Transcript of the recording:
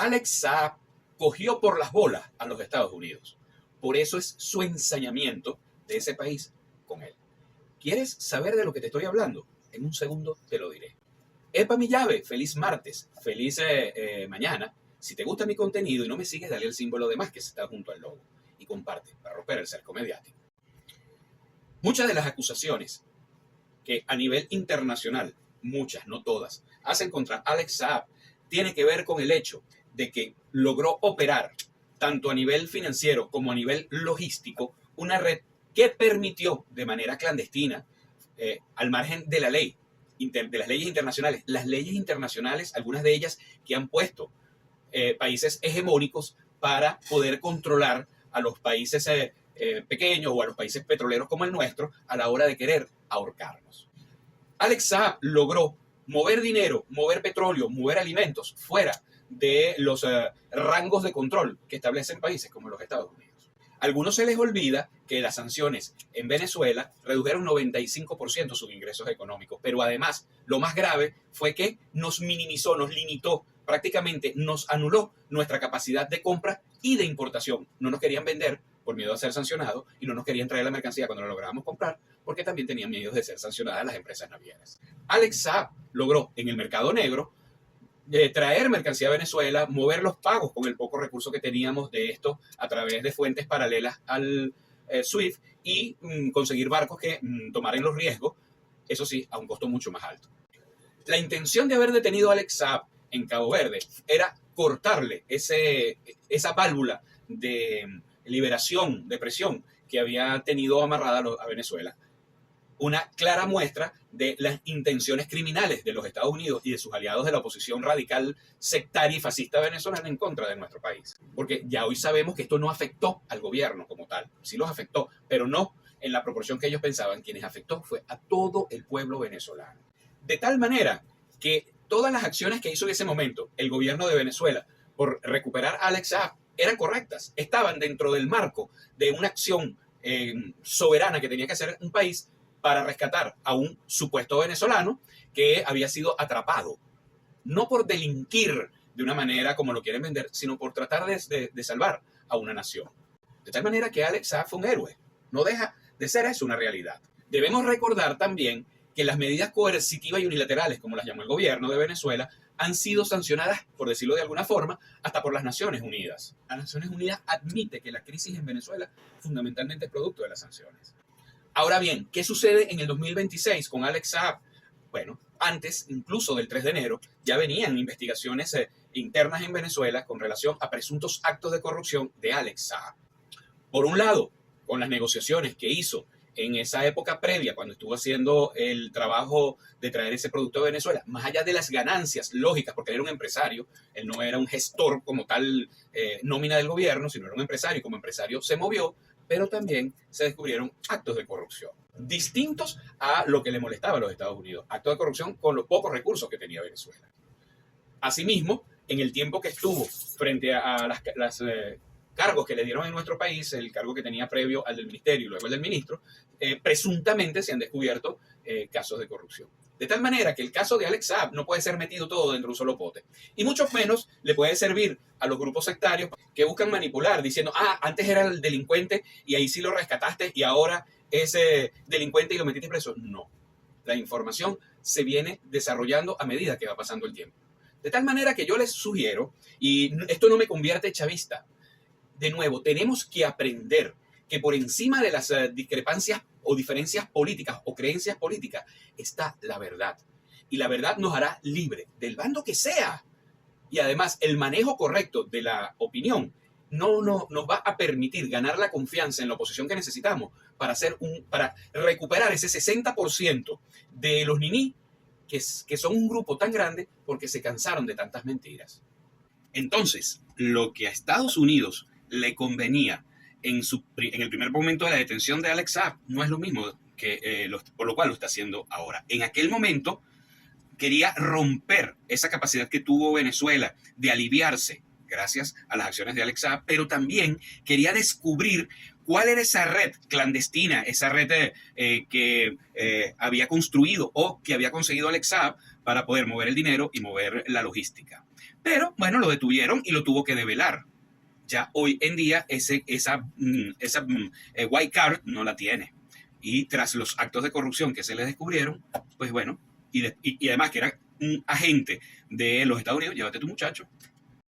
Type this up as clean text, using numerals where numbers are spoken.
Alex Saab cogió por las bolas a los Estados Unidos. Por eso es su ensañamiento de ese país con él. ¿Quieres saber de lo que te estoy hablando? En un segundo te lo diré. Epa mi llave, feliz martes, feliz mañana. Si te gusta mi contenido y no me sigues, dale el símbolo de más que está junto al logo y comparte para romper el cerco mediático. Muchas de las acusaciones que a nivel internacional, muchas, no todas, hacen contra Alex Saab tiene que ver con el hecho de que logró operar tanto a nivel financiero como a nivel logístico una red que permitió de manera clandestina, al margen de la ley, de las leyes internacionales. Las leyes internacionales, algunas de ellas que han puesto países hegemónicos para poder controlar a los países pequeños o a los países petroleros como el nuestro a la hora de querer ahorcarnos. Alex Saab logró mover dinero, mover petróleo, mover alimentos fuera de los rangos de control que establecen países como los Estados Unidos. A algunos se les olvida que las sanciones en Venezuela redujeron 95% sus ingresos económicos, pero además lo más grave fue que nos minimizó, nos limitó, prácticamente nos anuló nuestra capacidad de compra y de importación. No nos querían vender por miedo a ser sancionados y no nos querían traer la mercancía cuando la lográbamos comprar porque también tenían miedo de ser sancionadas las empresas navieras. Alex Saab logró en el mercado negro traer mercancía a Venezuela, mover los pagos con el poco recurso que teníamos de esto a través de fuentes paralelas al SWIFT y conseguir barcos que tomaran los riesgos, eso sí, a un costo mucho más alto. La intención de haber detenido a Alex Saab en Cabo Verde era cortarle esa válvula de liberación, de presión que había tenido amarrada a Venezuela. Una clara muestra de las intenciones criminales de los Estados Unidos y de sus aliados de la oposición radical, sectaria y fascista venezolana en contra de nuestro país. Porque ya hoy sabemos que esto no afectó al gobierno como tal. Sí los afectó, pero no en la proporción que ellos pensaban. Quienes afectó fue a todo el pueblo venezolano. De tal manera que todas las acciones que hizo en ese momento el gobierno de Venezuela por recuperar a Alex Saab eran correctas. Estaban dentro del marco de una acción soberana que tenía que hacer un país para rescatar a un supuesto venezolano que había sido atrapado, no por delinquir de una manera como lo quieren vender, sino por tratar de salvar a una nación. De tal manera que Alex Saab fue un héroe. No deja de ser eso una realidad. Debemos recordar también que las medidas coercitivas y unilaterales, como las llamó el gobierno de Venezuela, han sido sancionadas, por decirlo de alguna forma, hasta por las Naciones Unidas. Las Naciones Unidas admite que la crisis en Venezuela fundamentalmente es producto de las sanciones. Ahora bien, ¿qué sucede en el 2026 con Alex Saab? Bueno, antes incluso del 3 de enero ya venían investigaciones internas en Venezuela con relación a presuntos actos de corrupción de Alex Saab. Por un lado, con las negociaciones que hizo en esa época previa, cuando estuvo haciendo el trabajo de traer ese producto a Venezuela, más allá de las ganancias lógicas, porque él era un empresario, él no era un gestor como tal nómina del gobierno, sino era un empresario y como empresario se movió, pero también se descubrieron actos de corrupción, distintos a lo que le molestaba a los Estados Unidos, actos de corrupción con los pocos recursos que tenía Venezuela. Asimismo, en el tiempo que estuvo frente a las cargos que le dieron en nuestro país, el cargo que tenía previo al del ministerio y luego el del ministro, presuntamente se han descubierto casos de corrupción. De tal manera que el caso de Alex Saab no puede ser metido todo dentro de un solo pote. Y mucho menos le puede servir a los grupos sectarios que buscan manipular diciendo, antes era el delincuente y ahí sí lo rescataste y ahora es delincuente y lo metiste preso. No. La información se viene desarrollando a medida que va pasando el tiempo. De tal manera que yo les sugiero, y esto no me convierte chavista, de nuevo, tenemos que aprender que por encima de las discrepancias o diferencias políticas o creencias políticas está la verdad. Y la verdad nos hará libre del bando que sea. Y además, el manejo correcto de la opinión no nos va a permitir ganar la confianza en la oposición que necesitamos para recuperar ese 60% de los niní que son un grupo tan grande porque se cansaron de tantas mentiras. Entonces, lo que a Estados Unidos le convenía en el primer momento de la detención de Alex Saab no es lo mismo que por lo cual lo está haciendo ahora. En aquel momento quería romper esa capacidad que tuvo Venezuela de aliviarse gracias a las acciones de Alex Saab, pero también quería descubrir ¿Cuál era esa red clandestina, esa red que había construido o que había conseguido Alex Saab para poder mover el dinero y mover la logística? Pero bueno, lo detuvieron y lo tuvo que develar. Ya hoy en día esa white card no la tiene. Y tras los actos de corrupción que se le descubrieron, pues bueno, y además que era un agente de los Estados Unidos, llévate tu muchacho,